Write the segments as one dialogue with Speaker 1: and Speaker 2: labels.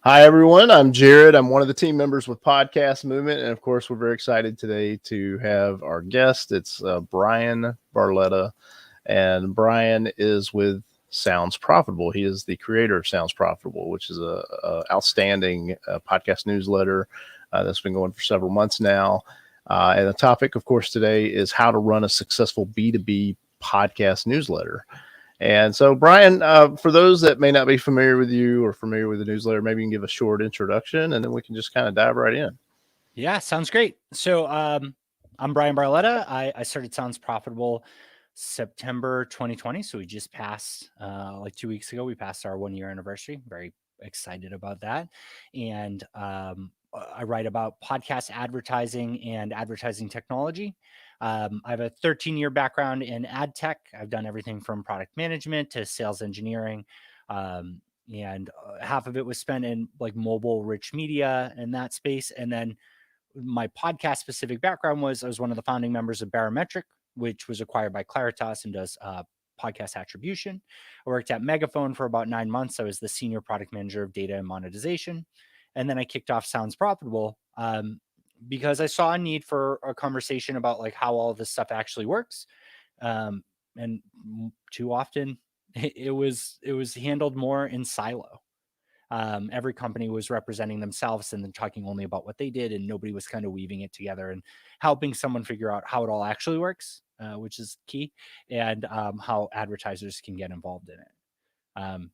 Speaker 1: Hi, everyone. I'm Jared. I'm one of the team members with Podcast Movement. And of course, we're very excited today to have our guest. It's Bryan Barletta. And Bryan is with Sounds Profitable. He is the creator of Sounds Profitable, which is a outstanding podcast newsletter that's been going for several months now. And the topic, of course, today is how to run a successful B2B podcast newsletter. And so, Bryan, for those that may not be familiar with you or familiar with the newsletter, maybe you can give a short introduction and then we can just kind of dive right in.
Speaker 2: Yeah, sounds great. So I'm Bryan Barletta. I started Sounds Profitable September 2020. So we just passed, like 2 weeks ago, we passed our 1 year anniversary. Very excited about that. And I write about podcast advertising and advertising technology. I have a 13-year background in ad tech. I've done everything from product management to sales engineering. And half of it was spent in like mobile rich media and that space. And then my podcast specific background was I was one of the founding members of Barometric, which was acquired by Claritas and does podcast attribution. I worked at Megaphone for about 9 months. I was the senior product manager of data and monetization. And then I kicked off Sounds Profitable because I saw a need for a conversation about like how all this stuff actually works. And too often it was handled more in silo. Every company was representing themselves and then talking only about what they did, and nobody was kind of weaving it together and helping someone figure out how it all actually works, which is key, and how advertisers can get involved in it.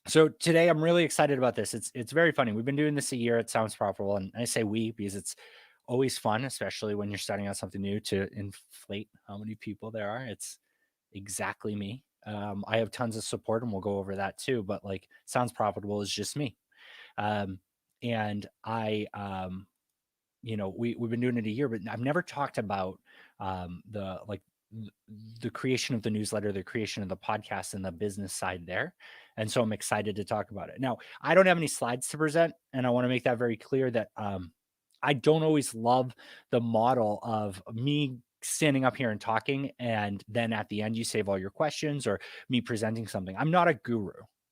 Speaker 2: So today I'm really excited about this. It's very funny. We've been doing this a year. It Sounds Profitable, and I say we because it's always fun, especially when you're starting out something new, to inflate how many people there are. It's exactly me. I have tons of support, and we'll go over that too. But like, Sounds Profitable is just me. Um, and I, we've been doing it a year, but I've never talked about the like the creation of the newsletter, the creation of the podcast, and the business side there. And so I'm excited to talk about it. Now, I don't have any slides to present, and I want to make that very clear that I don't always love the model of me standing up here and talking, and then at the end you save all your questions, or me presenting something. I'm not a guru.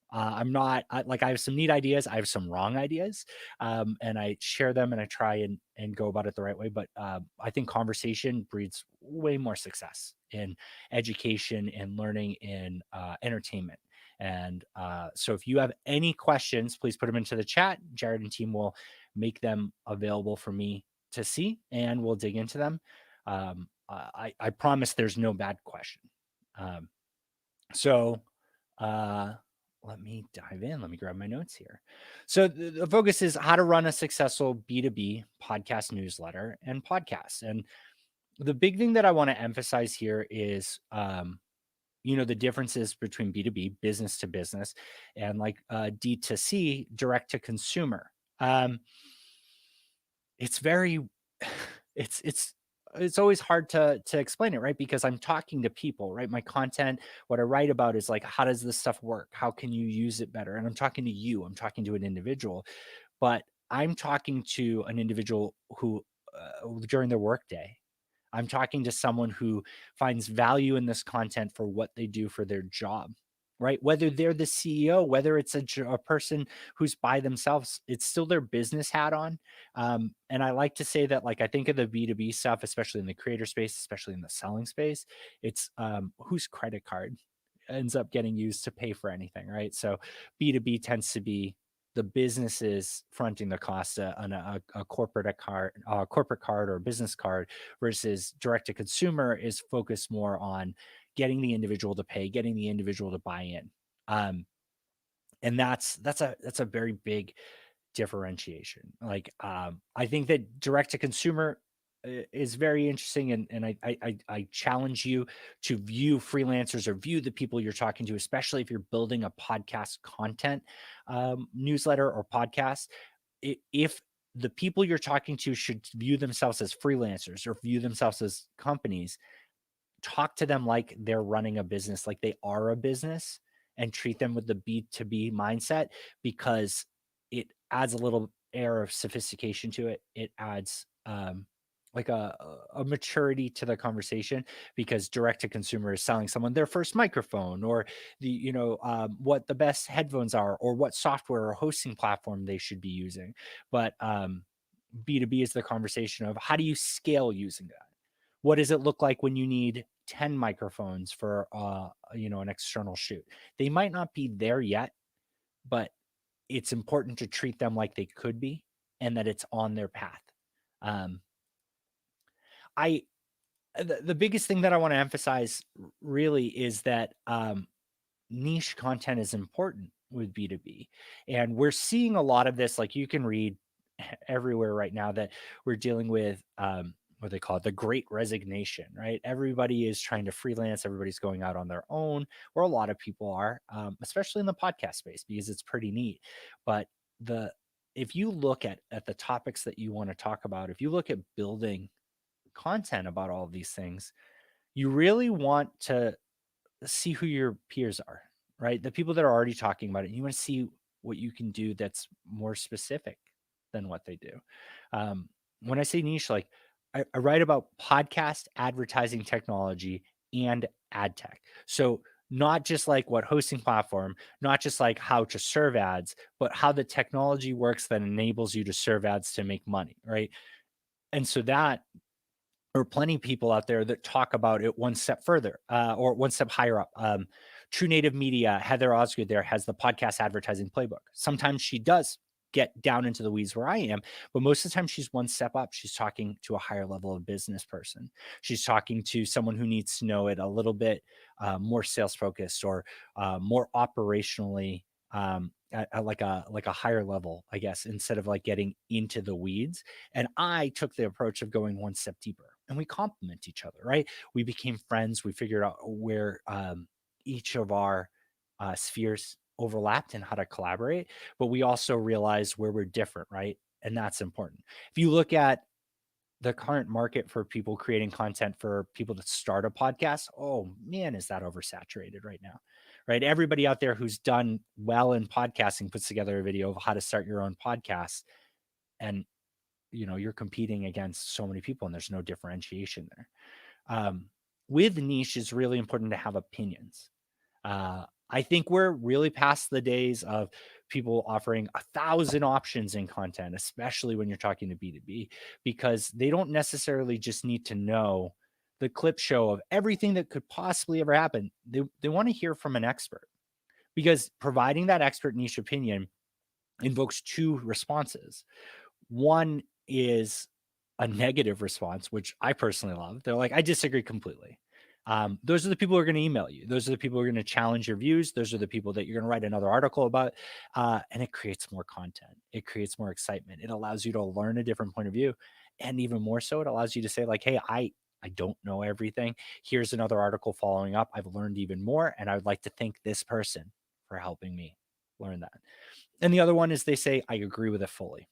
Speaker 2: I'm not I have some neat ideas. I have some wrong ideas, and I share them and I try and go about it the right way. But I think conversation breeds way more success in education and learning in entertainment. And so if you have any questions, please put them into the chat. Jared and team will make them available for me to see, and we'll dig into them. I promise there's no bad question. Um, so let me dive in. Let me grab my notes here. So the focus is how to run a successful B2B podcast newsletter and podcast. And the big thing that I want to emphasize here is, the differences between B2B, business to business, and like D2C, direct to consumer. It's very, it's always hard to explain it, right? Because I'm talking to people, right? My content, what I write about is like, how does this stuff work? How can you use it better? And I'm talking to you. I'm talking to an individual, but I'm talking to an individual who, during their workday, I'm talking to someone who finds value in this content for what they do for their job, right? Whether they're the CEO, whether it's a person who's by themselves, it's still their business hat on. And I like to say that, like, I think of the B2B stuff, especially in the creator space, especially in the selling space, it's whose credit card ends up getting used to pay for anything, right? So B2B tends to be the businesses fronting the cost on a corporate card or a business card, versus direct to consumer is focused more on getting the individual to pay, getting the individual to buy in. Um, and that's a very big differentiation. Like, I think that direct to consumer is very interesting, and I challenge you to view freelancers or view the people you're talking to, especially if you're building a podcast content newsletter or podcast. If the people you're talking to should view themselves as freelancers or view themselves as companies, talk to them like they're running a business, like they are a business, and treat them with the B2B mindset, because it adds a little air of sophistication to it. It adds like a maturity to the conversation, because direct to consumer is selling someone their first microphone, or what the best headphones are, or what software or hosting platform they should be using. But B2B is the conversation of how do you scale using that? What does it look like when you need 10 microphones for an external shoot? They might not be there yet, but it's important to treat them like they could be, and that it's on their path. Um, I the biggest thing that I want to emphasize really is that niche content is important with B2B. And we're seeing a lot of this, like you can read everywhere right now that we're dealing with what they call it, the great resignation, right? Everybody is trying to freelance, everybody's going out on their own, or a lot of people are, especially in the podcast space, because it's pretty neat. But the if you look at the topics that you want to talk about, if you look at building content about all of these things, you really want to see who your peers are, right? The people that are already talking about it. You want to see what you can do that's more specific than what they do. When I say niche, like I write about podcast advertising technology and ad tech. So not just like what hosting platform, not just like how to serve ads, but how the technology works that enables you to serve ads to make money, right? And so that there are plenty of people out there that talk about it one step further, or one step higher up. True Native Media, Heather Osgood there has the podcast advertising playbook. Sometimes she does get down into the weeds where I am, but most of the time she's one step up. She's talking to a higher level of business person. She's talking to someone who needs to know it a little bit more sales focused, or more operationally, at like a higher level, I guess, instead of like getting into the weeds. And I took the approach of going one step deeper, and we complement each other, right? We became friends. We figured out where each of our spheres overlapped and how to collaborate, but we also realized where we're different, right? And that's important. If you look at the current market for people creating content for people to start a podcast, oh man, is that oversaturated right now, right? Everybody out there who's done well in podcasting puts together a video of how to start your own podcast. And you're competing against so many people, and there's no differentiation there. With niche, is really important to have opinions. I think we're really past the days of people offering 1,000 options in content, especially when you're talking to B2B, because they don't necessarily just need to know the clip show of everything that could possibly ever happen. They want to hear from an expert, because providing that expert niche opinion invokes two responses. One is a negative response, which I personally love. They're like, I disagree completely. Those are the people who are going to email you. Those are the people who are going to challenge your views. Those are the people that you're going to write another article about. And it creates more content. It creates more excitement. It allows you to learn a different point of view. And even more so, it allows you to say like, hey, I don't know everything. Here's another article following up. I've learned even more. And I would like to thank this person for helping me learn that. And the other one is they say, I agree with it fully.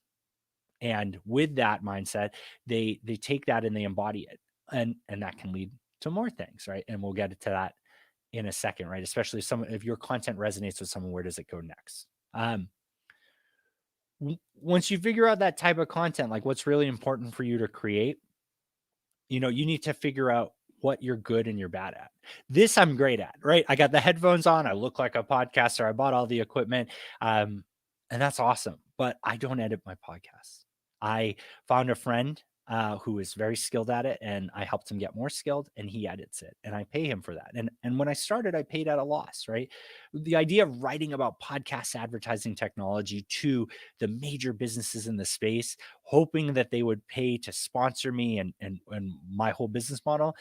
Speaker 2: And with that mindset, they take that and they embody it. And that can lead to more things, right? And we'll get to that in a second, right? Especially if your content resonates with someone, where does it go next? Once you figure out that type of content, like what's really important for you to create, you need to figure out what you're good and you're bad at. This I'm great at, right? I got the headphones on. I look like a podcaster. I bought all the equipment. And that's awesome. But I don't edit my podcasts. I found a friend who is very skilled at it, and I helped him get more skilled, and he edits it, and I pay him for that. And when I started, I paid at a loss, right? The idea of writing about podcast advertising technology to the major businesses in the space, hoping that they would pay to sponsor me and my whole business model,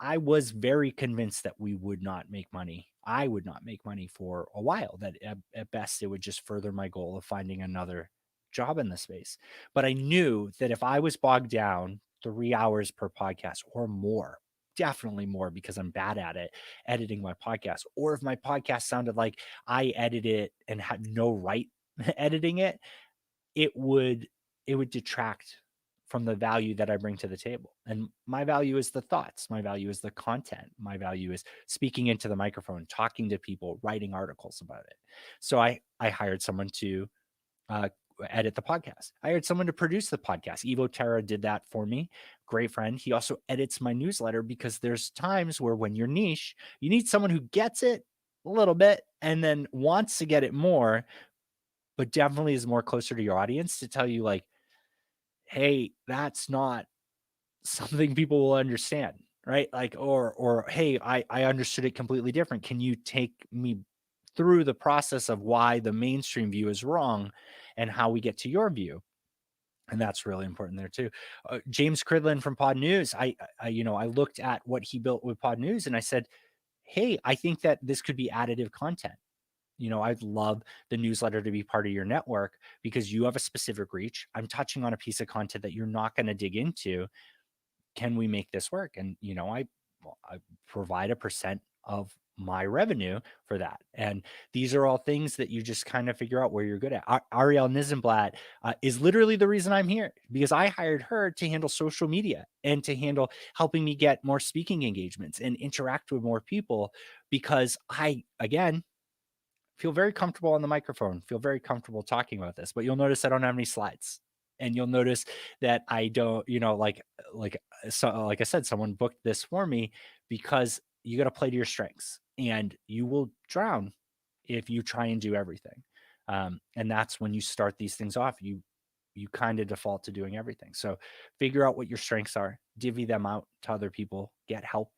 Speaker 2: I was very convinced that we would not make money. I would not make money for a while, that at best it would just further my goal of finding another job in the space. But I knew that if I was bogged down 3 hours per podcast or more, definitely more because I'm bad at it, editing my podcast, or if my podcast sounded like I edited it and had no right editing it, it would detract from the value that I bring to the table. And my value is the thoughts. My value is the content. My value is speaking into the microphone, talking to people, writing articles about it. So I hired someone to edit the podcast. I hired someone to produce the podcast. Evo Terra did that for me. Great friend. He also edits my newsletter because there's times where when you're niche, you need someone who gets it a little bit and then wants to get it more, but definitely is more closer to your audience to tell you like, hey, that's not something people will understand, right? Like, or hey, I understood it completely different. Can you take me through the process of why the mainstream view is wrong and how we get to your view? And that's really important there too. James Cridlin from Pod News, I looked at what he built with Pod News and I said, hey, I think that this could be additive content. I'd love the newsletter to be part of your network because you have a specific reach. I'm touching on a piece of content that you're not going to dig into. Can we make this work? And, I provide a percent of my revenue for that. And these are all things that you just kind of figure out where you're good at. Ariel Nizenblatt is literally the reason I'm here because I hired her to handle social media and to handle helping me get more speaking engagements and interact with more people because I, again, feel very comfortable on the microphone, feel very comfortable talking about this, but you'll notice I don't have any slides. And you'll notice that I don't, like I said, someone booked this for me because you got to play to your strengths and you will drown if you try and do everything. And that's when you start these things off, you kind of default to doing everything. So figure out what your strengths are, divvy them out to other people, get help.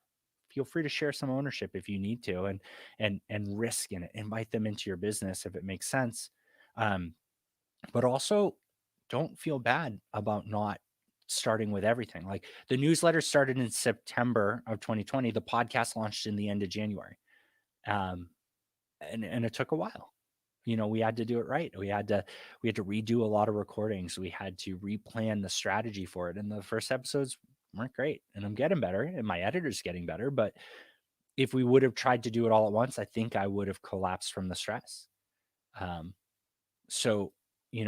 Speaker 2: Feel free to share some ownership if you need to, and risk in it. Invite them into your business if it makes sense. But also, don't feel bad about not starting with everything. Like the newsletter started in September of 2020. The podcast launched in the end of January, um, and it took a while. We had to do it right. We had to redo a lot of recordings. We had to replan the strategy for it. And the first episodes weren't great. And I'm getting better and my editor's getting better. But if we would have tried to do it all at once, I think I would have collapsed from the stress. So,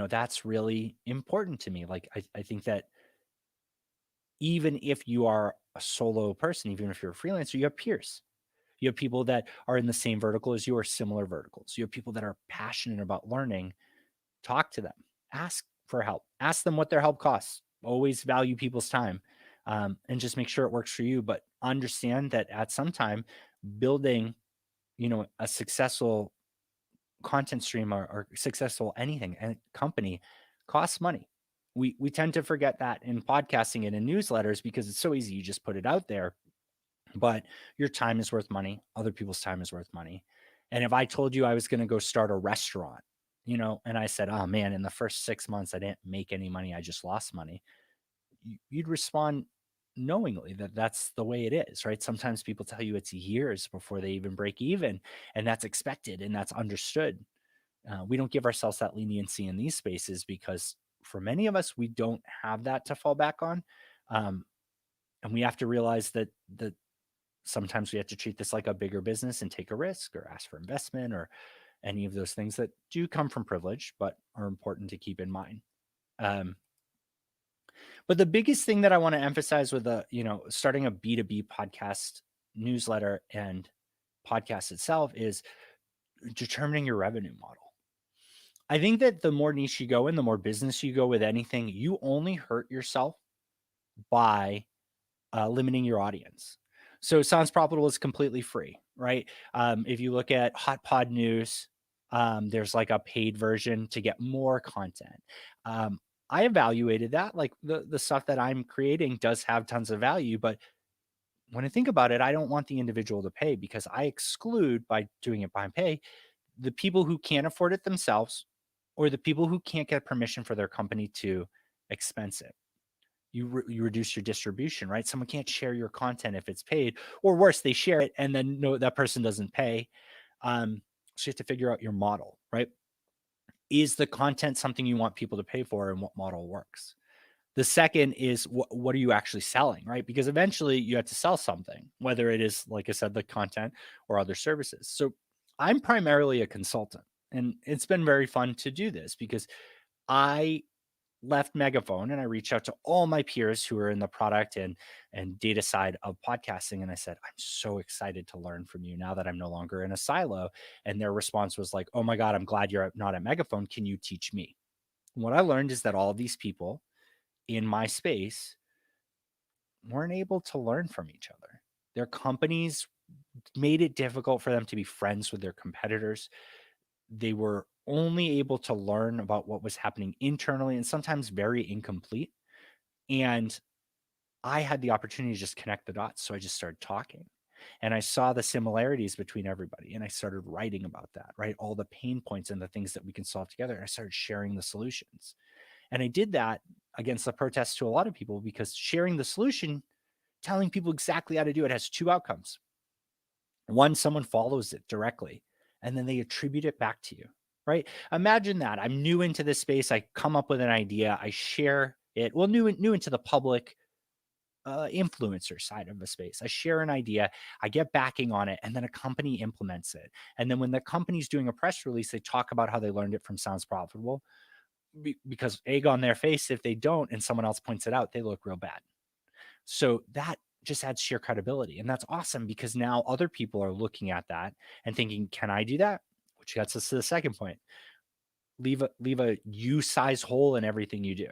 Speaker 2: that's really important to me. Like, I think that even if you are a solo person, even if you're a freelancer, you have peers. You have people that are in the same vertical as you or similar verticals. You have people that are passionate about learning. Talk to them, ask for help, ask them what their help costs. Always value people's time, and just make sure it works for you. But understand that at some time, building, a successful content stream or successful anything and company costs money. We tend to forget that in podcasting and in newsletters because it's so easy. You just put it out there, but your time is worth money. Other people's time is worth money. And if I told you I was going to go start a restaurant, and I said, oh man, in the first 6 months, I didn't make any money. I just lost money. You'd respond knowingly that that's the way it is, right? Sometimes people tell you it's years before they even break even, and that's expected and that's understood. We don't give ourselves that leniency in these spaces because for many of us, we don't have that to fall back on. And we have to realize that sometimes we have to treat this like a bigger business and take a risk or ask for investment or any of those things that do come from privilege, but are important to keep in mind. But the biggest thing that I want to emphasize with starting a B2B podcast newsletter and podcast itself is determining your revenue model. I think that the more niche you go in, the more business you go with anything, you only hurt yourself by limiting your audience. So Sounds Profitable is completely free, right? If you look at Hot Pod News, there's like a paid version to get more content. I evaluated that. Like the stuff that I'm creating does have tons of value, but when I think about it, I don't want the individual to pay because I exclude by doing it by pay the people who can't afford it themselves or the people who can't get permission for their company to expense it. You reduce your distribution, right? Someone can't share your content if it's paid, or worse, they share it and then no, that person doesn't pay. So you have to figure out your model, right? Is the content something you want people to pay for, and what model works? The second is what are you actually selling, right? Because eventually you have to sell something, whether it is, like I said, the content or other services. So I'm primarily a consultant, and it's been very fun to do this because I left Megaphone and I reached out to all my peers who are in the product and data side of podcasting. And I said, I'm so excited to learn from you now that I'm no longer in a silo. And their response was like, oh my God, I'm glad you're not at Megaphone. Can you teach me? What I learned is that all of these people in my space weren't able to learn from each other. Their companies made it difficult for them to be friends with their competitors. They were only able to learn about what was happening internally and sometimes very incomplete. And I had the opportunity to just connect the dots. So I just started talking and I saw the similarities between everybody. And I started writing about that, right? All the pain points and the things that we can solve together. And I started sharing the solutions. And I did that against the protest to a lot of people because sharing the solution, telling people exactly how to do it, has two outcomes. One, someone follows it directly and then they attribute it back to you, right? Imagine that. I'm new into this space. I come up with an idea. I share it. Well, new into the public influencer side of the space. I share an idea, I get backing on it, and then a company implements it. And then when the company's doing a press release, they talk about how they learned it from Sounds Profitable because egg on their face if they don't and someone else points it out, they look real bad. So that just adds sheer credibility. And that's awesome because now other people are looking at that and thinking, can I do that? Which gets us to the second point. Leave a you size hole in everything you do.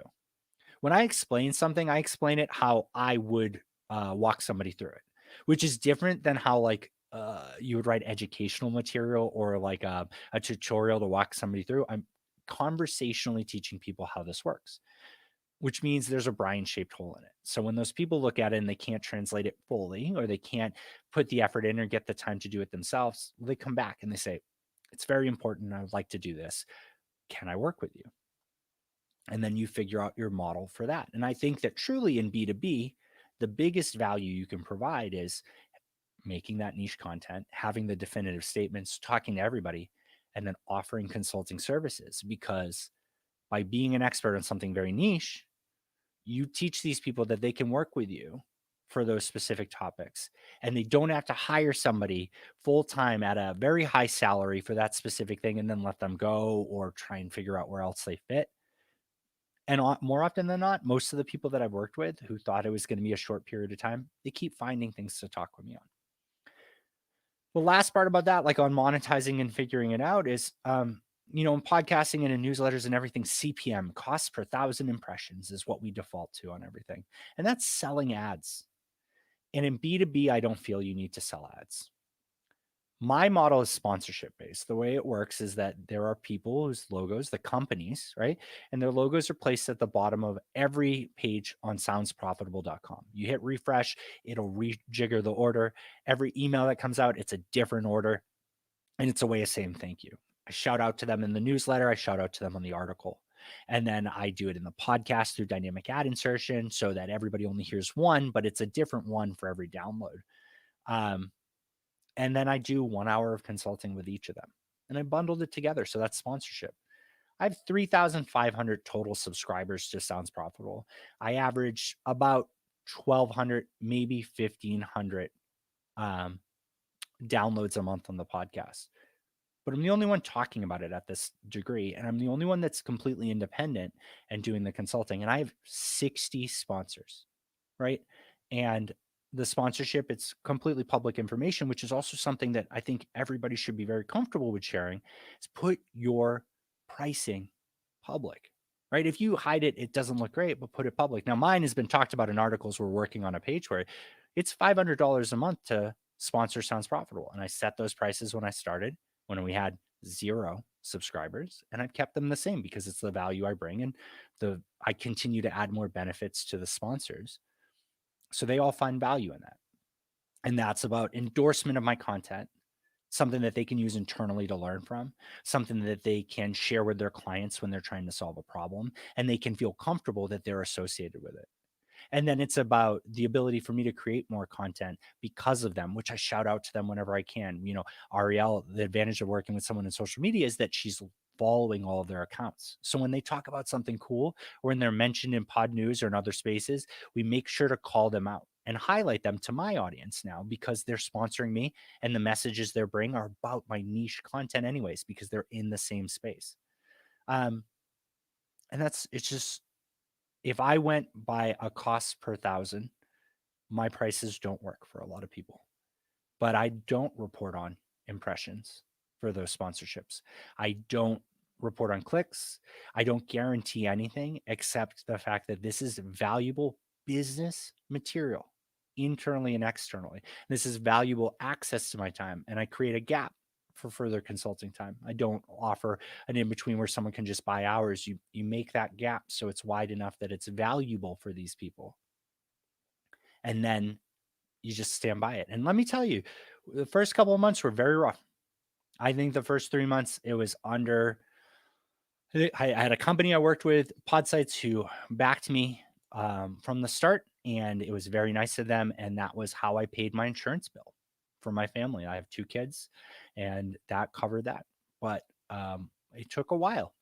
Speaker 2: When I explain something, I explain it how I would walk somebody through it, which is different than how you would write educational material or like a tutorial to walk somebody through. I'm conversationally teaching people how this works, which means there's a Bryan shaped hole in it. So when those people look at it and they can't translate it fully, or they can't put the effort in or get the time to do it themselves, they come back and they say, it's very important. I would like to do this. Can I work with you? And then you figure out your model for that. And I think that truly in B2B, the biggest value you can provide is making that niche content, having the definitive statements, talking to everybody, and then offering consulting services. Because by being an expert on something very niche, you teach these people that they can work with you for those specific topics. And they don't have to hire somebody full time at a very high salary for that specific thing and then let them go or try and figure out where else they fit. And more often than not, most of the people that I've worked with who thought it was going to be a short period of time, they keep finding things to talk with me on. The last part about that, like on monetizing and figuring it out, is in podcasting and in newsletters and everything, CPM, cost per 1,000 impressions, is what we default to on everything. And that's selling ads. And in B2B, I don't feel you need to sell ads. My model is sponsorship based. The way it works is that there are people whose logos, the companies, right? And their logos are placed at the bottom of every page on soundsprofitable.com. You hit refresh, it'll rejigger the order. Every email that comes out, it's a different order. And it's a way of saying thank you. I shout out to them in the newsletter, I shout out to them on the article. And then I do it in the podcast through dynamic ad insertion so that everybody only hears one, but it's a different one for every download. And then I do 1 hour of consulting with each of them. And I bundled it together. So that's sponsorship. I have 3,500 total subscribers to Sounds Profitable. I average about 1,200, maybe 1,500 downloads a month on the podcast. But I'm the only one talking about it at this degree. And I'm the only one that's completely independent and doing the consulting. And I have 60 sponsors, right? And the sponsorship, it's completely public information, which is also something that I think everybody should be very comfortable with sharing, is put your pricing public, right? If you hide it, it doesn't look great, but put it public. Now, mine has been talked about in articles. We're working on a page where it's $500 a month to sponsor Sounds Profitable. And I set those prices when I started, when we had 0 subscribers, and I've kept them the same because it's the value I bring. And I continue to add more benefits to the sponsors. So they all find value in that. And that's about endorsement of my content, something that they can use internally to learn from, something that they can share with their clients when they're trying to solve a problem, and they can feel comfortable that they're associated with it. And then it's about the ability for me to create more content because of them, which I shout out to them whenever I can. Ariel, the advantage of working with someone in social media is that she's following all of their accounts. So when they talk about something cool or when they're mentioned in pod news or in other spaces, we make sure to call them out and highlight them to my audience now because they're sponsoring me and the messages they bring are about my niche content anyways, because they're in the same space. And it's just, if I went by a cost per 1,000, my prices don't work for a lot of people. But I don't report on impressions for those sponsorships. I don't report on clicks. I don't guarantee anything except the fact that this is valuable business material internally and externally. This is valuable access to my time, and I create a gap for further consulting time. I don't offer an in between where someone can just buy hours. You make that gap so it's wide enough that it's valuable for these people. And then you just stand by it. And let me tell you, the first couple of months were very rough. I think the first 3 months it was under. I had a company I worked with, Podsites, who backed me from the start, and it was very nice of them. And that was how I paid my insurance bill for my family. I have 2 kids, and that covered that. But it took a while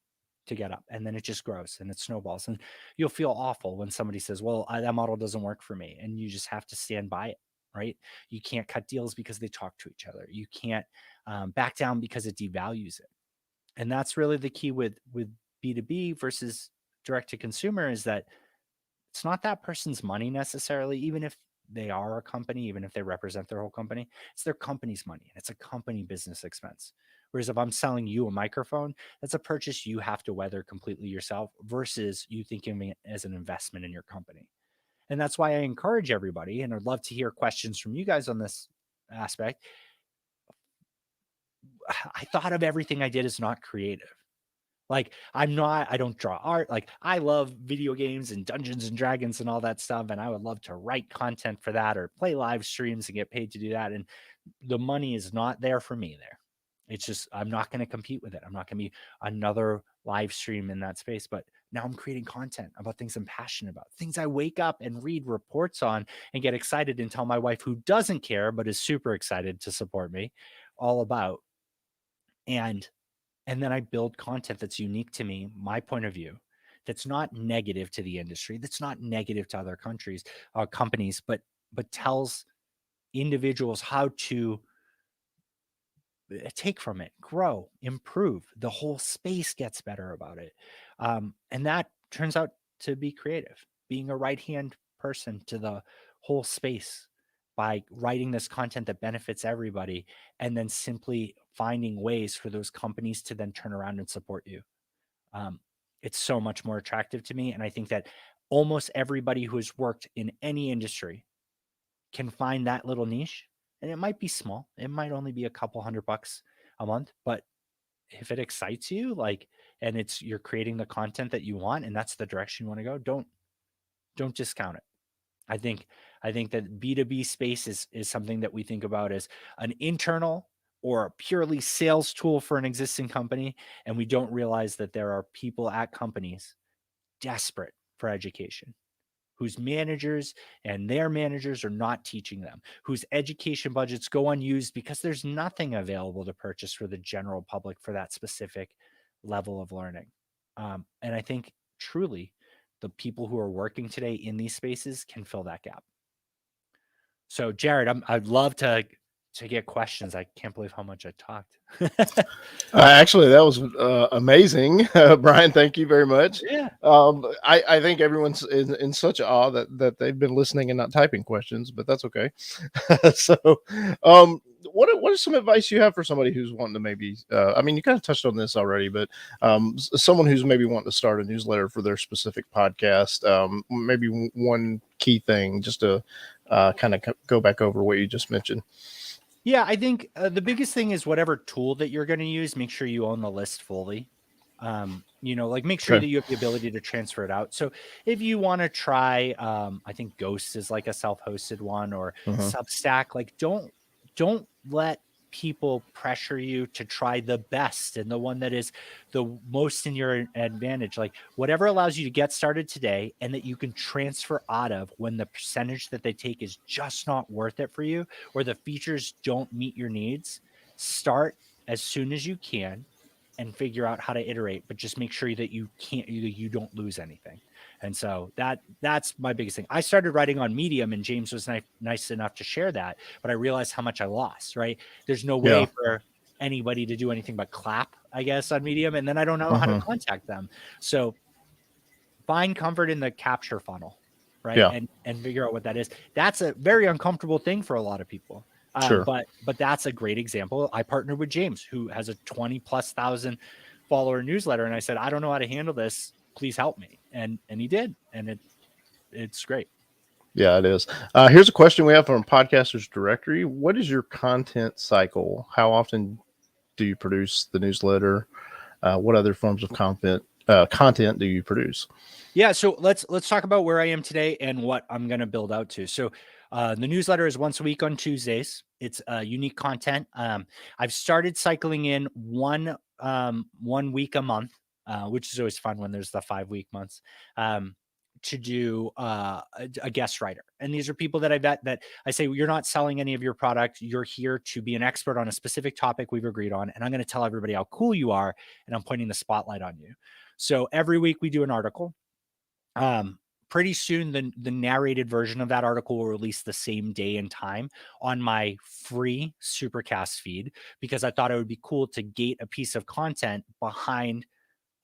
Speaker 2: to get up, and then it just grows and it snowballs. And you'll feel awful when somebody says, "Well, that model doesn't work for me," and you just have to stand by it. Right? You can't cut deals because they talk to each other. You can't back down because it devalues it. And that's really the key with B2B versus direct to consumer, is that it's not that person's money necessarily, even if they are a company, even if they represent their whole company, it's their company's money, and it's a company business expense. Whereas if I'm selling you a microphone, that's a purchase you have to weather completely yourself versus you thinking of it as an investment in your company. And that's why I encourage everybody, and I'd love to hear questions from you guys on this aspect. I thought of everything I did as not creative. Like I don't draw art. Like I love video games and Dungeons and Dragons and all that stuff. And I would love to write content for that or play live streams and get paid to do that. And the money is not there for me there. It's just, I'm not going to compete with it. I'm not going to be another live stream in that space. But now I'm creating content about things I'm passionate about, things I wake up and read reports on and get excited and tell my wife, who doesn't care, but is super excited to support me, all about. And then I build content that's unique to me, my point of view, that's not negative to the industry, that's not negative to other countries, companies, but tells individuals how to take from it, grow, improve. The whole space gets better about it. And that turns out to be creative, being a right-hand person to the whole space by writing this content that benefits everybody, and then simply finding ways for those companies to then turn around and support you. Um, it's so much more attractive to me. And I think that almost everybody who has worked in any industry can find that little niche. And it might be small. It might only be a couple $100 a month, but if it excites you, like, and you're creating the content that you want, and that's the direction you want to go, don't discount it. I think that B2B space is something that we think about as an internal or a purely sales tool for an existing company. And we don't realize that there are people at companies desperate for education, whose managers and their managers are not teaching them, whose education budgets go unused because there's nothing available to purchase for the general public for that specific level of learning. And I think truly the people who are working today in these spaces can fill that gap. So Jared, I'd love to get questions. I can't believe how much I talked.
Speaker 1: Actually, that was amazing, Bryan. Thank you very much.
Speaker 2: Yeah.
Speaker 1: I think everyone's in such awe that they've been listening and not typing questions, but that's okay. So, what is some advice you have for somebody who's wanting to maybe? I mean, you kind of touched on this already, but someone who's maybe wanting to start a newsletter for their specific podcast. Maybe one key thing, just to kind of go back over what you just mentioned.
Speaker 2: Yeah, I think the biggest thing is whatever tool that you're going to use, make sure you own the list fully. Like make sure that you have the ability to transfer it out. So if you want to try, I think Ghost is like a self-hosted one, or Substack, like don't let people pressure you to try the best and the one that is the most in your advantage. Like whatever allows you to get started today and that you can transfer out of when the percentage that they take is just not worth it for you, or the features don't meet your needs. Start as soon as you can and figure out how to iterate, but just make sure that you don't lose anything. And so that's my biggest thing. I started writing on Medium, and James was nice enough to share that, but I realized how much I lost, right? There's no way for anybody to do anything but clap, I guess, on Medium. And then I don't know how to contact them. So find comfort in the capture funnel, right?
Speaker 1: Yeah.
Speaker 2: And figure out what that is. That's a very uncomfortable thing for a lot of people.
Speaker 1: Sure.
Speaker 2: But that's a great example. I partnered with James, who has a 20,000+ follower newsletter. And I said, I don't know how to handle this. Please help me. And he did. And it's great.
Speaker 1: Yeah, it is. Here's a question we have from Podcasters Directory. What is your content cycle? How often do you produce the newsletter? What other forms of content do you produce?
Speaker 2: Yeah, so let's talk about where I am today and what I'm going to build out to. So the newsletter is once a week on Tuesdays. It's unique content. I've started cycling in one week a month, which is always fun when there's the 5-week months. To do a guest writer. And these are people that I vet that I say, you're not selling any of your product. You're here to be an expert on a specific topic we've agreed on. And I'm going to tell everybody how cool you are. And I'm pointing the spotlight on you. So every week we do an article. Pretty soon the narrated version of that article will release the same day and time on my free Supercast feed, because I thought it would be cool to gate a piece of content behind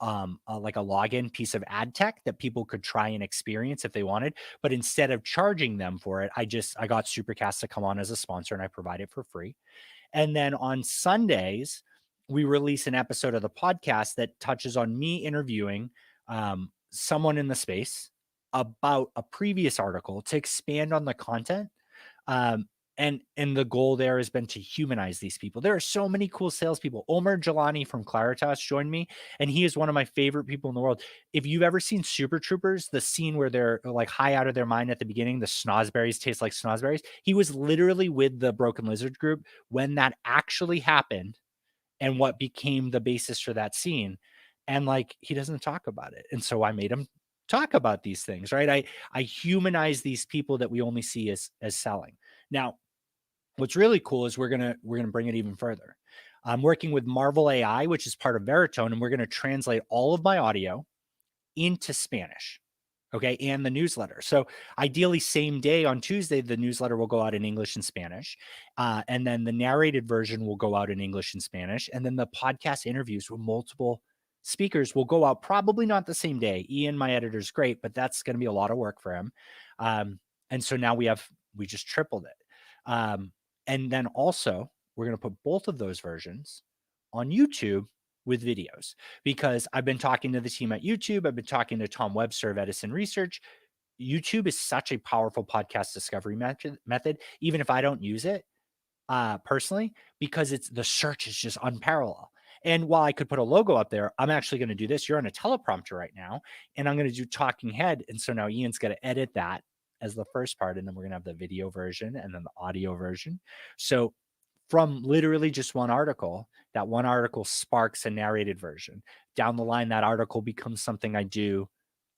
Speaker 2: like a login piece of ad tech that people could try and experience if they wanted. But instead of charging them for it, I got Supercast to come on as a sponsor, and I provide it for free. And then on Sundays, we release an episode of the podcast that touches on me interviewing someone in the space about a previous article to expand on the content. And the goal there has been to humanize these people. There are so many cool salespeople. Omer Jelani from Claritas joined me, and he is one of my favorite people in the world. If you've ever seen Super Troopers, the scene where they're like high out of their mind at the beginning, the snozberries taste like snozberries. He was literally with the Broken Lizard group when that actually happened and what became the basis for that scene. And like, he doesn't talk about it. And so I made him talk about these things, right? I humanize these people that we only see as selling. Now, what's really cool is we're gonna bring it even further. I'm working with Marvel AI, which is part of Veritone, and we're gonna translate all of my audio into Spanish. Okay, and the newsletter. So ideally, same day on Tuesday, the newsletter will go out in English and Spanish, and then the narrated version will go out in English and Spanish, and then the podcast interviews with multiple speakers will go out probably not the same day. Ian, my editor, is great, but that's going to be a lot of work for him. And so now we just tripled it. And then also, we're going to put both of those versions on YouTube with videos, because I've been talking to the team at YouTube. I've been talking to Tom Webster of Edison Research. YouTube is such a powerful podcast discovery method, even if I don't use it personally, because the search is just unparalleled. And while I could put a logo up there, I'm actually going to do this. You're on a teleprompter right now, and I'm going to do talking head. And so now Ian's going to edit that as the first part, and then we're going to have the video version and then the audio version. So from literally just one article, that one article sparks a narrated version. Down the line, that article becomes something I do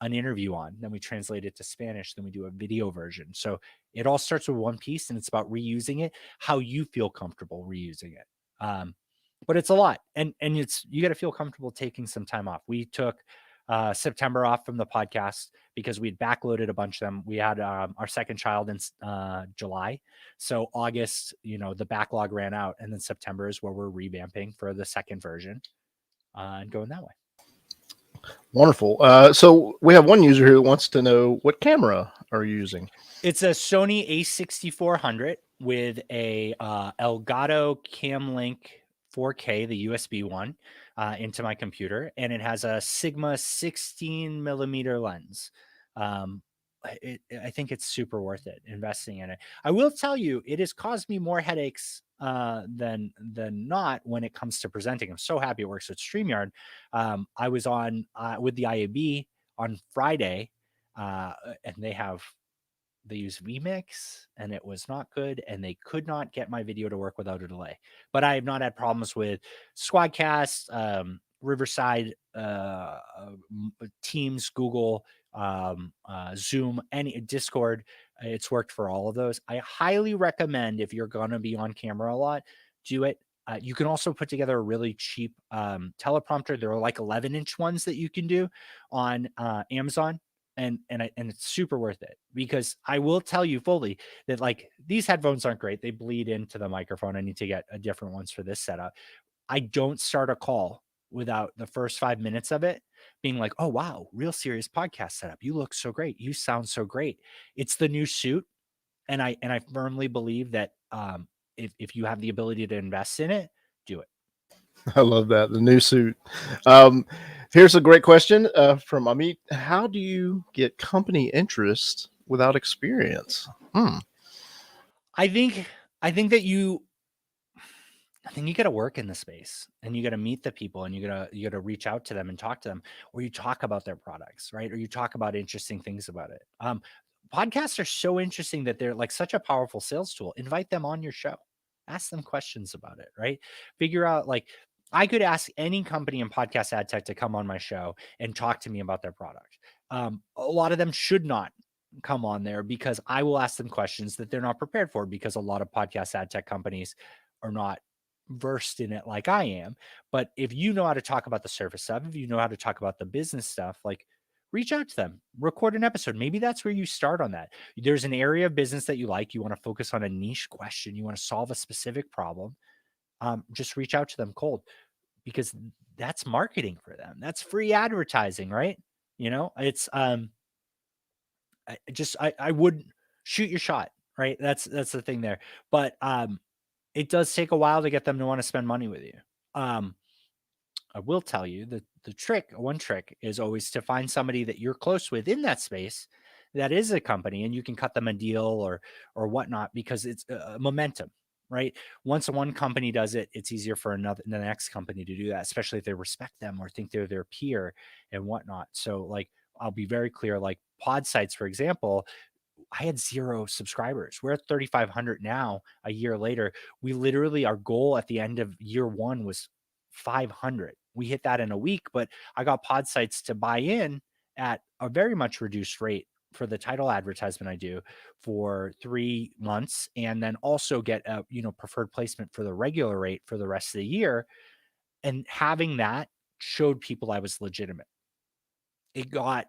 Speaker 2: an interview on. Then we translate it to Spanish. Then we do a video version. So it all starts with one piece, and it's about reusing it, how you feel comfortable reusing it. But it's a lot. And you got to feel comfortable taking some time off. We took September off from the podcast because we'd backloaded a bunch of them. We had our second child in July. So August, the backlog ran out. And then September is where we're revamping for the second version and going that way.
Speaker 1: Wonderful. So we have one user here that wants to know, what camera are you using?
Speaker 2: It's a Sony a6400 with a Elgato Camlink 4K, the USB one, into my computer, and it has a Sigma 16 millimeter lens. I think it's super worth it investing in it. I will tell you, it has caused me more headaches than not when it comes to presenting. I'm so happy it works with StreamYard. I was on with the IAB on Friday, and they use vMix, and it was not good, and they could not get my video to work without a delay. But I have not had problems with Squadcast, Riverside, Teams, Google, Zoom, any Discord. It's worked for all of those. I highly recommend, if you're going to be on camera a lot, do it. You can also put together a really cheap teleprompter. There are like 11-inch ones that you can do on Amazon. And it's super worth it, because I will tell you fully that like these headphones aren't great. They bleed into the microphone. I need to get a different ones for this setup. I don't start a call without the first 5 minutes of it being like, oh, wow, real serious podcast setup. You look so great. You sound so great. It's the new suit. And I firmly believe that if you have the ability to invest in it, do it.
Speaker 1: I love that. The new suit. Um, Here's a great question from Amit. How do you get company interest without experience? Hmm.
Speaker 2: I think I think that you I think you got to work in the space and you got to meet the people and you got to reach out to them and talk to them, or you talk about their products, right? Or you talk about interesting things about it. Podcasts are so interesting that they're like such a powerful sales tool. Invite them on your show, ask them questions about it, right? Figure out like I could ask any company in podcast ad tech to come on my show and talk to me about their product. A lot of them should not come on there because I will ask them questions that they're not prepared for, because a lot of podcast ad tech companies are not versed in it like I am. But if you know how to talk about the surface stuff, if you know how to talk about the business stuff, like reach out to them, record an episode. Maybe that's where you start on that. There's an area of business that you like, you want to focus on a niche question, you want to solve a specific problem. Just reach out to them cold, because that's marketing for them. That's free advertising, right? It's I would shoot your shot, right? That's the thing there. But it does take a while to get them to want to spend money with you. Um, I will tell you that one trick is always to find somebody that you're close with in that space that is a company, and you can cut them a deal or whatnot, because it's momentum, right? Once one company does it, it's easier for the next company to do that, especially if they respect them or think they're their peer and whatnot. So like, I'll be very clear, like pod sites, for example, I had 0 subscribers. We're at 3,500 now. A year later, we literally, our goal at the end of year 1 was 500. We hit that in a week, but I got pod sites to buy in at a very much reduced rate for the title advertisement I do for 3 months, and then also get a preferred placement for the regular rate for the rest of the year. And having that showed people I was legitimate. It got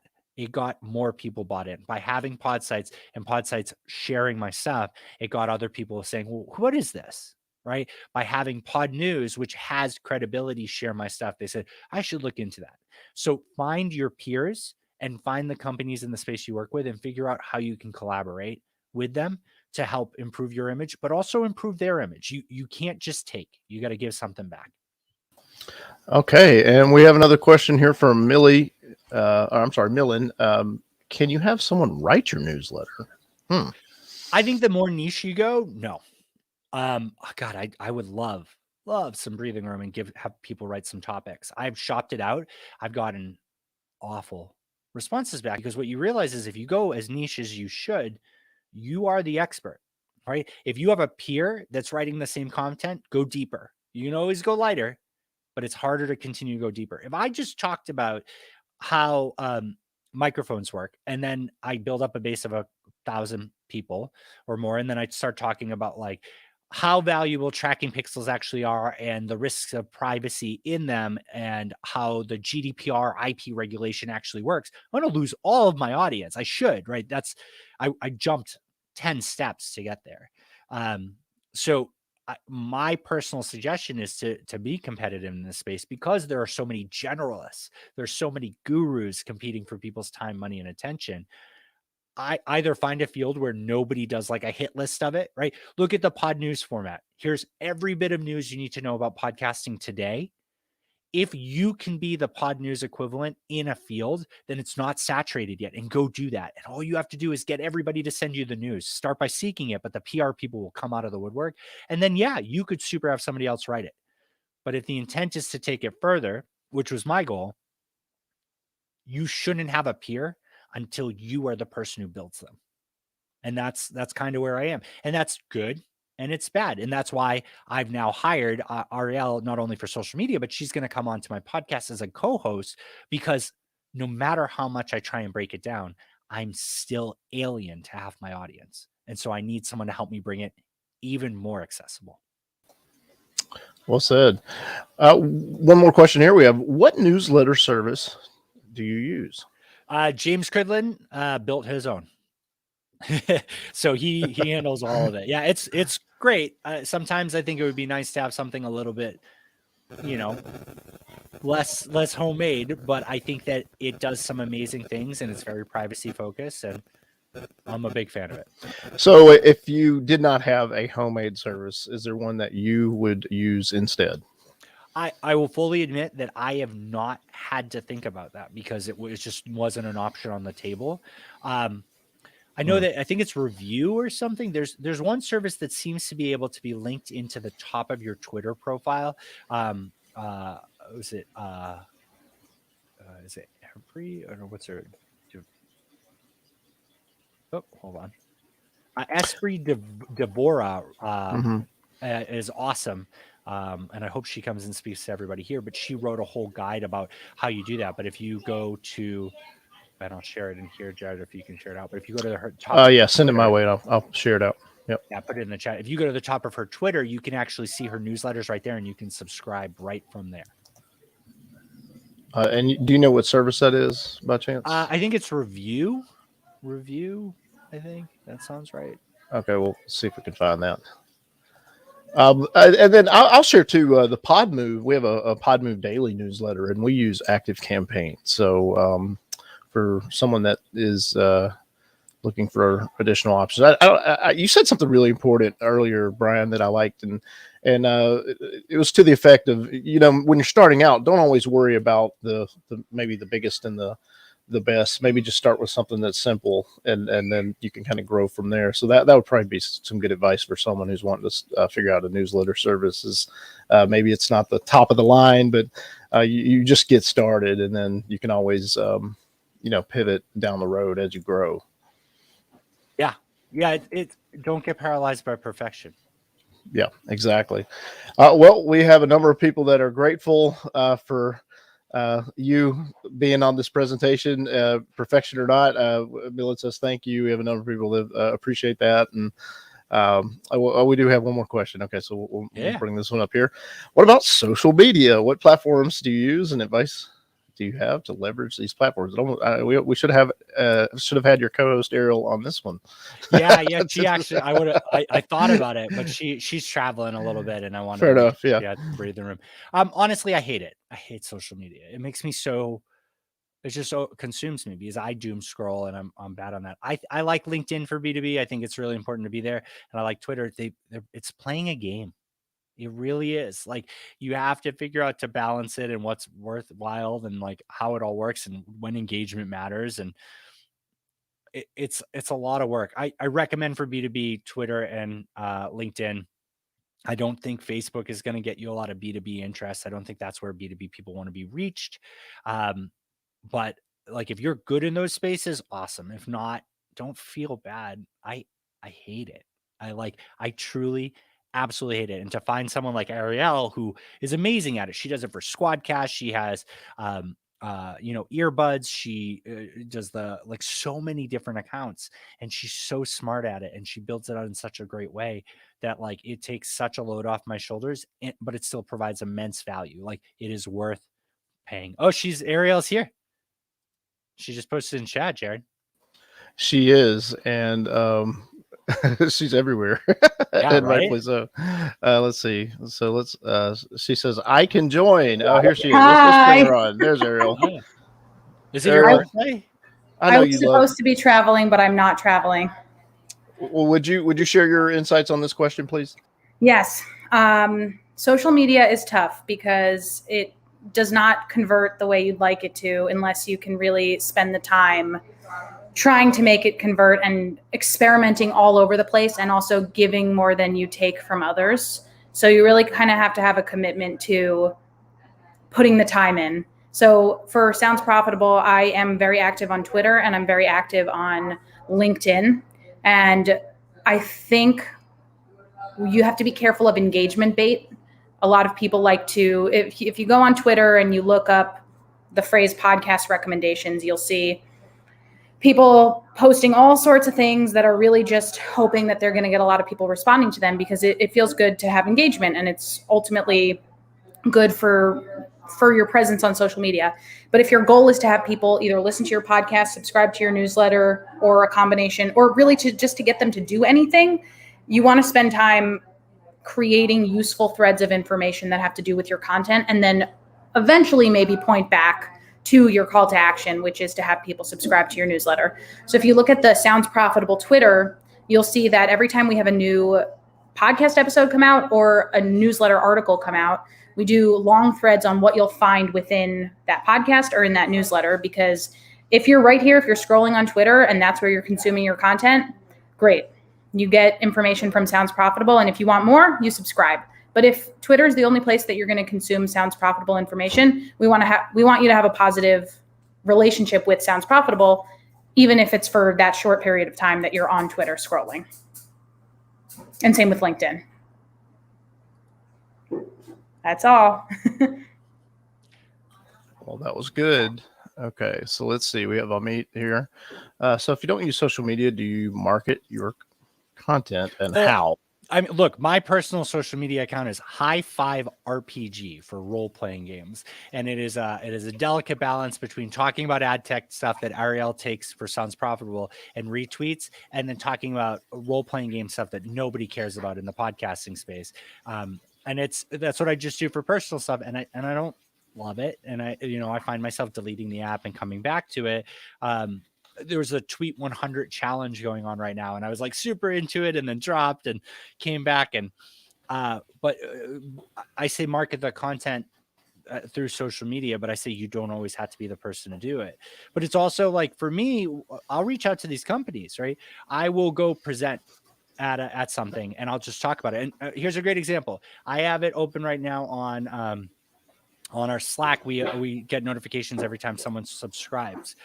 Speaker 2: more people bought in by having pod sites, and pod sites sharing my stuff. It got other people saying, well, what is this? Right? By having pod news, which has credibility, share my stuff, they said I should look into that. So find your peers and find the companies in the space you work with and figure out how you can collaborate with them to help improve your image, but also improve their image. You can't just take, you got to give something back.
Speaker 1: Okay, and we have another question here from Millie. I'm sorry, Millen. Can you have someone write your newsletter? Hmm.
Speaker 2: I think the more niche you go, no. God, I would love some breathing room and have people write some topics. I've shopped it out. I've gotten awful responses back, because what you realize is if you go as niche as you should, you are the expert, right? If you have a peer that's writing the same content, go deeper. You can always go lighter, but it's harder to continue to go deeper. If I just talked about how microphones work, and then I build up a base of 1,000 people or more, and then I start talking about like how valuable tracking pixels actually are and the risks of privacy in them and how the GDPR IP regulation actually works, I'm going to lose all of my audience. I should, right? I jumped 10 steps to get there. So my personal suggestion is to be competitive in this space, because there are so many generalists. There's so many gurus competing for people's time, money, and attention. I either find a field where nobody does like a hit list of it, right? Look at the pod news format. Here's every bit of news you need to know about podcasting today. If you can be the pod news equivalent in a field, then it's not saturated yet, and go do that. And all you have to do is get everybody to send you the news. Start by seeking it, but the PR people will come out of the woodwork. And then, yeah, you could super have somebody else write it. But if the intent is to take it further, which was my goal, you shouldn't have a peer until you are the person who builds them. And that's kind of where I am. And that's good and it's bad. And that's why I've now hired Ariel, not only for social media, but she's going to come on to my podcast as a co-host, because no matter how much I try and break it down, I'm still alien to half my audience. And so I need someone to help me bring it even more accessible.
Speaker 1: Well said. One more question here. We have, what newsletter service do you use?
Speaker 2: James Cridlin built his own. So he handles all of it. Yeah, it's great. Sometimes I think it would be nice to have something a little bit, less homemade, but I think that it does some amazing things and it's very privacy focused, and I'm a big fan of it.
Speaker 1: So, if you did not have a homemade service, is there one that you would use instead?
Speaker 2: I will fully admit that I have not had to think about that because it just wasn't an option on the table. I know that I think it's Review or something. There's one service that seems to be able to be linked into the top of your Twitter profile. Is it Every or what's her? Oh, hold on. Esprit Devora is awesome. And I hope she comes and speaks to everybody here, but she wrote a whole guide about how you do that. But if you go to, and I'll share it in here, Jared, if you can share it out. But if you go to her top,
Speaker 1: yeah, send it my way. And I'll share it out. Yep.
Speaker 2: Yeah, put it in the chat. If you go to the top of her Twitter, you can actually see her newsletters right there, and you can subscribe right from there.
Speaker 1: And do you know what service that is by chance?
Speaker 2: I think it's Review. I think that sounds right.
Speaker 1: Okay, we'll see if we can find that. And then I'll share too the Podmove. We have a Podmove daily newsletter, and we use Active Campaign. So for someone that is looking for additional options, you said something really important earlier, Brian, that I liked, and it was to the effect of, when you're starting out, don't always worry about the maybe the biggest and the best. Maybe just start with something that's simple, and then you can kind of grow from there. So that would probably be some good advice for someone who's wanting to figure out a newsletter service. Is maybe it's not the top of the line, but you just get started, and then you can always pivot down the road as you grow.
Speaker 2: Yeah. It don't get paralyzed by perfection.
Speaker 1: Yeah, exactly. Well, we have a number of people that are grateful for you being on this presentation, perfection or not. Millet says thank you. We have a number of people that appreciate that, and we do have one more question. Okay, so we'll bring this one up here. What about social media? What platforms do you use, and advice do you have to leverage these platforms? We should have had your co-host Ariel on this one.
Speaker 2: Yeah. She actually, I thought about it, but she's traveling a little bit, and I want to breathe the room. Honestly, I hate it. I hate social media. It makes me it just so consumes me because I doom scroll, and I'm bad on that. I like LinkedIn for B2B. I think it's really important to be there, and I like Twitter. It's playing a game. It really is. Like, you have to figure out to balance it and what's worthwhile and like how it all works and when engagement matters. And it's a lot of work. I recommend for B2B Twitter and LinkedIn. I don't think Facebook is going to get you a lot of B2B interest. I don't think that's where B2B people want to be reached. But like, if you're good in those spaces, awesome. If not, don't feel bad. I hate it. I truly absolutely hate it. And to find someone like Ariel, who is amazing at it, she does it for Squadcast. She has, earbuds. She does so many different accounts, and she's so smart at it, and she builds it out in such a great way that it takes such a load off my shoulders, but it still provides immense value. Like, it is worth paying. Oh, Ariel's here. She just posted in chat, Jared.
Speaker 1: She is, and she's everywhere.
Speaker 2: Yeah,
Speaker 1: and
Speaker 2: right?
Speaker 1: rightfully so. Let's see. So let's. She says, "I can join." Oh, here she is.
Speaker 3: Hi.
Speaker 1: Let's bring her on. There's Ariel.
Speaker 2: Oh. Is it your birthday?
Speaker 3: I was supposed to be traveling, but I'm not traveling.
Speaker 1: Well, would you share your insights on this question, please?
Speaker 3: Yes. Social media is tough because it does not convert the way you'd like it to unless you can really spend the time trying to make it convert and experimenting all over the place, and also giving more than you take from others. So you really kind of have to have a commitment to putting the time in. So for Sounds Profitable, I am very active on Twitter, and I'm very active on LinkedIn. And I think you have to be careful of engagement bait. A lot of people like to, if you go on Twitter and you look up the phrase podcast recommendations, you'll see people posting all sorts of things that are really just hoping that they're going to get a lot of people responding to them, because it feels good to have engagement, and it's ultimately good for your presence on social media. But if your goal is to have people either listen to your podcast, subscribe to your newsletter, or a combination, or really to get them to do anything, you want to spend time creating useful threads of information that have to do with your content, and then eventually maybe point back to your call to action, which is to have people subscribe to your newsletter. So if you look at the Sounds Profitable Twitter, you'll see that every time we have a new podcast episode come out or a newsletter article come out, We do long threads on what you'll find within that podcast or in that newsletter, because if you're right here, if you're scrolling on Twitter and that's where you're consuming your content, great. You get information from Sounds Profitable. And if you want more, you subscribe. But if Twitter is the only place that you're going to consume Sounds Profitable information, we want you to have a positive relationship with Sounds Profitable, even if it's for that short period of time that you're on Twitter scrolling. And same with LinkedIn. That's all.
Speaker 1: Well, that was good. Okay, so let's see. We have Amit here. So if you don't use social media, do you market your content, and how?
Speaker 2: I mean, look, my personal social media account is High Five RPG for role-playing games, and it is a delicate balance between talking about ad tech stuff that Ariel takes for Sounds Profitable and retweets, and then talking about role-playing game stuff that nobody cares about in the podcasting space. And that's what I just do for personal stuff, and I don't love it, and I find myself deleting the app and coming back to it. There was a tweet 100 challenge going on right now, and I was like super into it, and then dropped and came back. And but I say market the content through social media, but I say you don't always have to be the person to do it. But it's also like, for me, I'll reach out to these companies, right? I will go present at something, and I'll just talk about it. And here's a great example. I have it open right now on our Slack. We get notifications every time someone subscribes.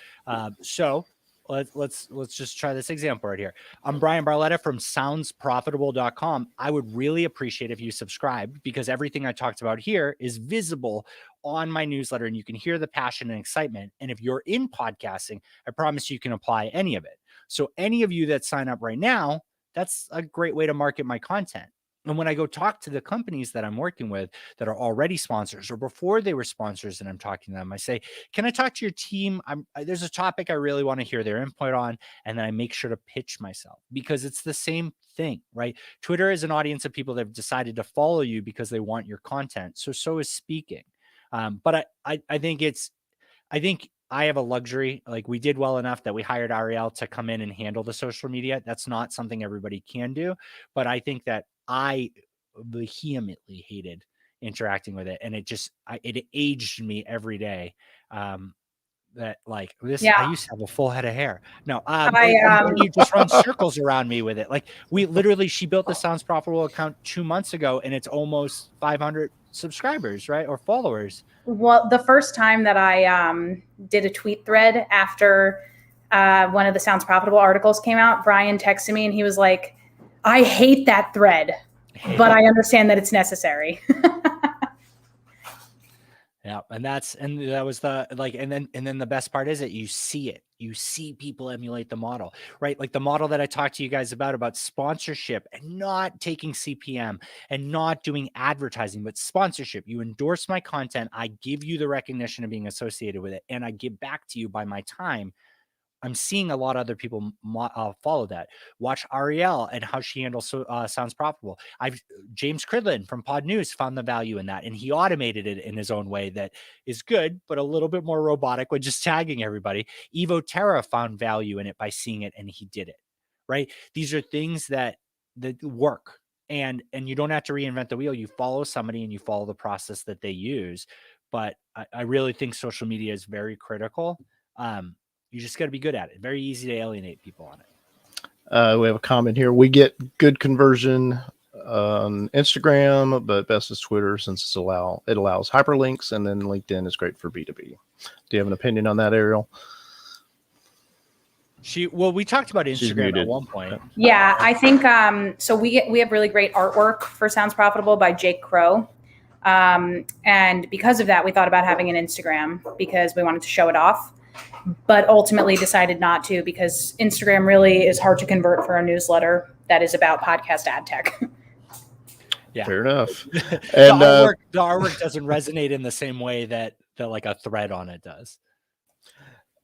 Speaker 2: So let's just try this example right here. I'm Bryan Barletta from soundsprofitable.com. I would really appreciate if you subscribed, because everything I talked about here is visible on my newsletter, and you can hear the passion and excitement. And if you're in podcasting, I promise you can apply any of it. So any of you that sign up right now, that's a great way to market my content. And when I go talk to the companies that I'm working with that are already sponsors, or before they were sponsors and I'm talking to them, I say, can I talk to your team? There's a topic I really want to hear their input on. And then I make sure to pitch myself, because it's the same thing, right? Twitter is an audience of people that have decided to follow you because they want your content. So is speaking. But I think I have a luxury. Like, we did well enough that we hired Ariel to come in and handle the social media. That's not something everybody can do. But I think that I vehemently hated interacting with it, and it aged me every day. That like this,
Speaker 3: Yeah.
Speaker 2: I used to have a full head of hair. No, you just run circles around me with it. Like, she built the Sounds Profitable account 2 months ago, and it's almost 500 subscribers, right? Or followers.
Speaker 3: Well, the first time that I did a tweet thread after one of the Sounds Profitable articles came out, Bryan texted me and he was like, I hate that thread, but I understand that it's necessary.
Speaker 2: Yeah. And that was the, like, and then the best part is that you see people emulate the model, right? Like the model that I talked to you guys about sponsorship, and not taking CPM and not doing advertising, but sponsorship. You endorse my content. I give you the recognition of being associated with it, and I give back to you by my time. I'm seeing a lot of other people follow that. Watch Ariel and how she handles Sounds Profitable. James Cridlin from Pod News found the value in that, and he automated it in his own way that is good, but a little bit more robotic when just tagging everybody. Evo Terra found value in it by seeing it, and he did it, right? These are things that work, and you don't have to reinvent the wheel. You follow somebody and you follow the process that they use. But I really think social media is very critical. You just got to be good at it. Very easy to alienate people on it.
Speaker 1: We have a comment here. We get good conversion on Instagram, but best is Twitter, since it allows hyperlinks, and then LinkedIn is great for B2B. Do you have an opinion on that, Ariel?
Speaker 2: We talked about Instagram at one point.
Speaker 3: Yeah, I think so. We have really great artwork for Sounds Profitable by Jake Crow. And because of that, we thought about having an Instagram because we wanted to show it off, but ultimately decided not to, because Instagram really is hard to convert for a newsletter that is about podcast ad tech.
Speaker 2: Yeah,
Speaker 1: fair enough. And
Speaker 2: the artwork doesn't resonate in the same way that like a thread on it does.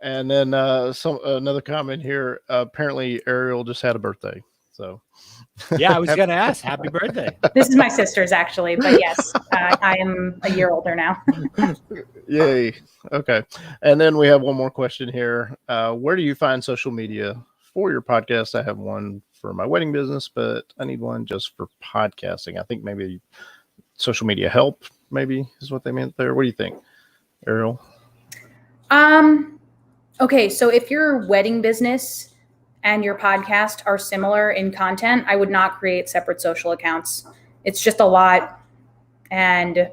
Speaker 1: And then another comment here. Apparently, Ariel just had a birthday. So,
Speaker 2: yeah, I was going to ask, happy birthday.
Speaker 3: This is my sister's, actually, but yes, I am a year older now.
Speaker 1: Yay. Okay. And then we have one more question here. Where do you find social media for your podcast? I have one for my wedding business, but I need one just for podcasting. I think maybe social media help maybe is what they meant there. What do you think, Ariel?
Speaker 3: Okay, so if your wedding business and your podcast are similar in content, I would not create separate social accounts. It's just a lot. And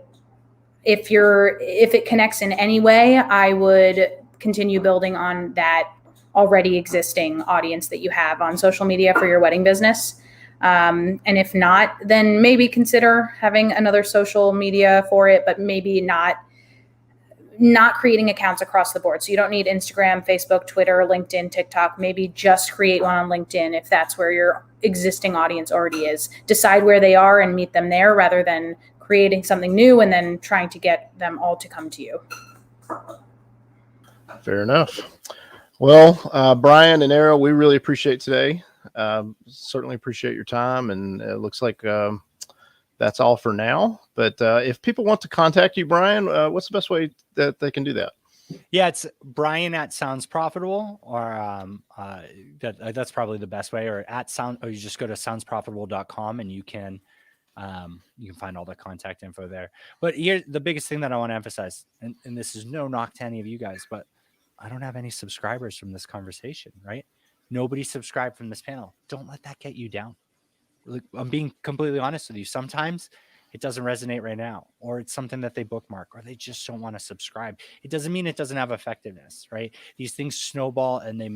Speaker 3: if it connects in any way, I would continue building on that already existing audience that you have on social media for your wedding business. And if not, then maybe consider having another social media for it, but maybe not creating accounts across the board. So you don't need Instagram, Facebook, Twitter, LinkedIn, TikTok. Maybe just create one on LinkedIn if that's where your existing audience already is. Decide where they are and meet them there rather than creating something new and then trying to get them all to come to you.
Speaker 1: Fair enough. Well, Bryan and Ariel, we really appreciate today. Certainly appreciate your time, and it looks like that's all for now. But if people want to contact you, Bryan, what's the best way that they can do that?
Speaker 2: Yeah, it's Bryan at Sounds Profitable, or that's probably the best way, or or you just go to soundsprofitable.com and you can find all the contact info there. But here, the biggest thing that I want to emphasize, and this is no knock to any of you guys, but I don't have any subscribers from this conversation, right? Nobody subscribed from this panel. Don't let that get you down. Like, I'm being completely honest with you. Sometimes it doesn't resonate right now, or it's something that they bookmark, or they just don't want to subscribe. It doesn't mean it doesn't have effectiveness, right? These things snowball and they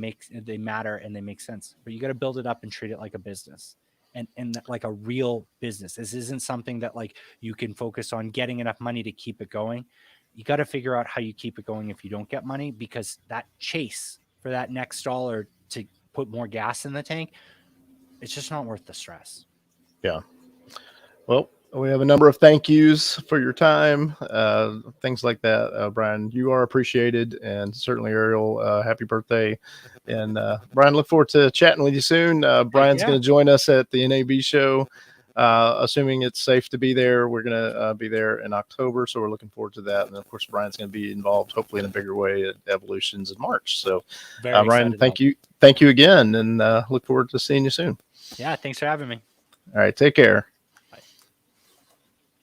Speaker 2: matter and they make sense, but you got to build it up and treat it like a business and like a real business. This isn't something that like you can focus on getting enough money to keep it going. You got to figure out how you keep it going if you don't get money, because that chase for that next dollar to put more gas in the tank, it's just not worth the stress.
Speaker 1: Yeah. Well, we have a number of thank yous for your time, things like that. Bryan, you are appreciated, and certainly Ariel, happy birthday. And Bryan, look forward to chatting with you soon. Bryan's going to join us at the NAB show. Assuming it's safe to be there, we're going to be there in October, so we're looking forward to that. And of course, Bryan's going to be involved, hopefully in a bigger way, at Evolutions in March. So, Bryan, thank you again, and look forward to seeing you soon.
Speaker 2: Yeah, thanks for having me.
Speaker 1: All right, take care.